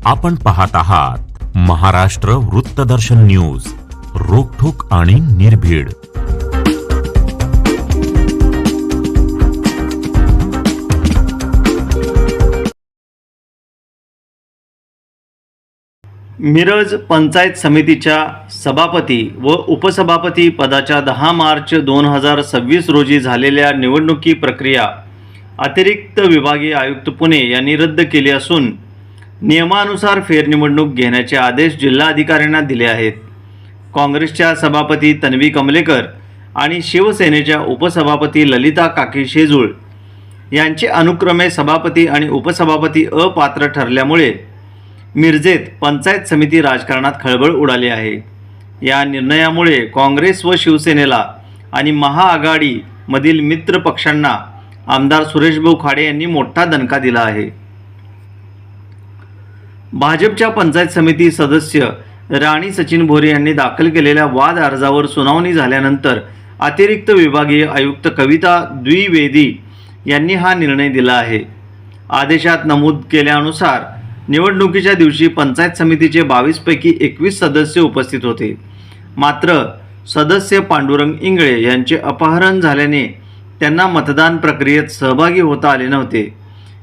आपण पाहत आहात महाराष्ट्र वृत्तदर्शन न्यूज, रोखठोक आणि निर्भीड. मिरज पंचायत समितीच्या सभापती व उपसभापती पदाच्या 10 मार्च 2026 रोजी झालेल्या निवडणुकी प्रक्रिया अतिरिक्त विभागीय आयुक्त पुणे यांनी रद्द केली असून नियमानुसार फेरनिवडणूक घेण्याचे आदेश जिल्हाधिकाऱ्यांना दिले आहेत. काँग्रेसच्या सभापती तन्वी कमलेकर आणि शिवसेनेच्या उपसभापती ललिता काकी शेजूळ यांचे अनुक्रमे सभापती आणि उपसभापती अपात्र ठरल्यामुळे मिरजेत पंचायत समिती राजकारणात खळबळ उडाली आहे. या निर्णयामुळे काँग्रेस व शिवसेनेला आणि महाआघाडीमधील मित्र पक्षांना आमदार सुरेशभाऊ खाडे यांनी मोठा दणका दिला आहे. भाजपच्या पंचायत समिती सदस्य राणी सचिन भोरे यांनी दाखल केलेल्या वाद अर्जावर सुनावणी झाल्यानंतर अतिरिक्त विभागीय आयुक्त कविता द्विवेदी यांनी हा निर्णय दिला आहे. आदेशात नमूद केल्यानुसार निवडणुकीच्या दिवशी पंचायत समितीचे 22 पैकी 21 सदस्य उपस्थित होते. मात्र सदस्य पांडुरंग इंगळे यांचे अपहरण झाल्याने त्यांना मतदान प्रक्रियेत सहभागी होता आले नव्हते.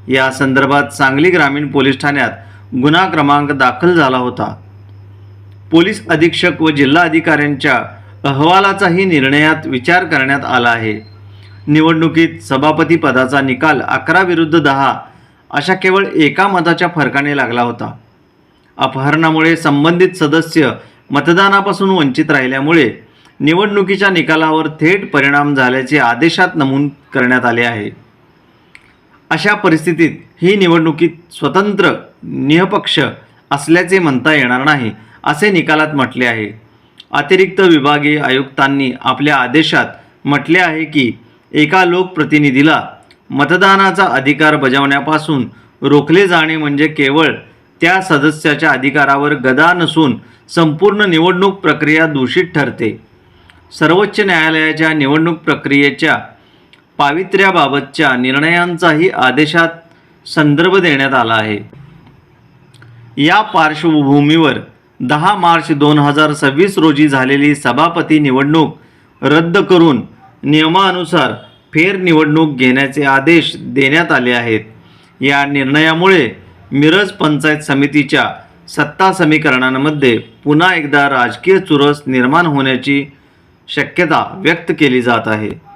या संदर्भात सांगली ग्रामीण पोलीस ठाण्यात गुन्हा क्रमांक दाखल झाला होता. पोलीस अधीक्षक व जिल्हाधिकाऱ्यांच्या अहवालाचाही निर्णयात विचार करण्यात आला आहे. निवडणुकीत सभापती पदाचा निकाल 11 विरुद्ध 10 अशा केवळ एका मताच्या फरकाने लागला होता. अपहरणामुळे संबंधित सदस्य मतदानापासून वंचित राहिल्यामुळे निवडणुकीच्या निकालावर थेट परिणाम झाल्याचे आदेशात नमूद करण्यात आले आहे. अशा परिस्थितीत ही निवडणुकीत स्वतंत्र निःपक्ष असल्याचे म्हणता येणार नाही असे निकालात म्हटले आहे. अतिरिक्त विभागीय आयुक्तांनी आपल्या आदेशात म्हटले आहे की एका लोकप्रतिनिधीला मतदानाचा अधिकार बजावण्यापासून रोखले जाणे म्हणजे केवळ त्या सदस्याच्या अधिकारावर गदा नसून संपूर्ण निवडणूक प्रक्रिया दूषित ठरते. सर्वोच्च न्यायालयाच्या निवडणूक प्रक्रियेच्या पावित्र्याबाबतच्या निर्णयांचाही आदेशात संदर्भ देण्यात आला आहे. या पार्श्वभूमीवर 10 मार्च 2026 रोजी झालेली सभापती निवडणूक रद्द करून नियमानुसार फेरनिवडणूक घेण्याचे आदेश देण्यात आले आहेत. या निर्णयामुळे मिरज पंचायत समितीच्या सत्ता समीकरणांमध्ये पुन्हा एकदा राजकीय चुरस निर्माण होण्याची शक्यता व्यक्त केली जात आहे.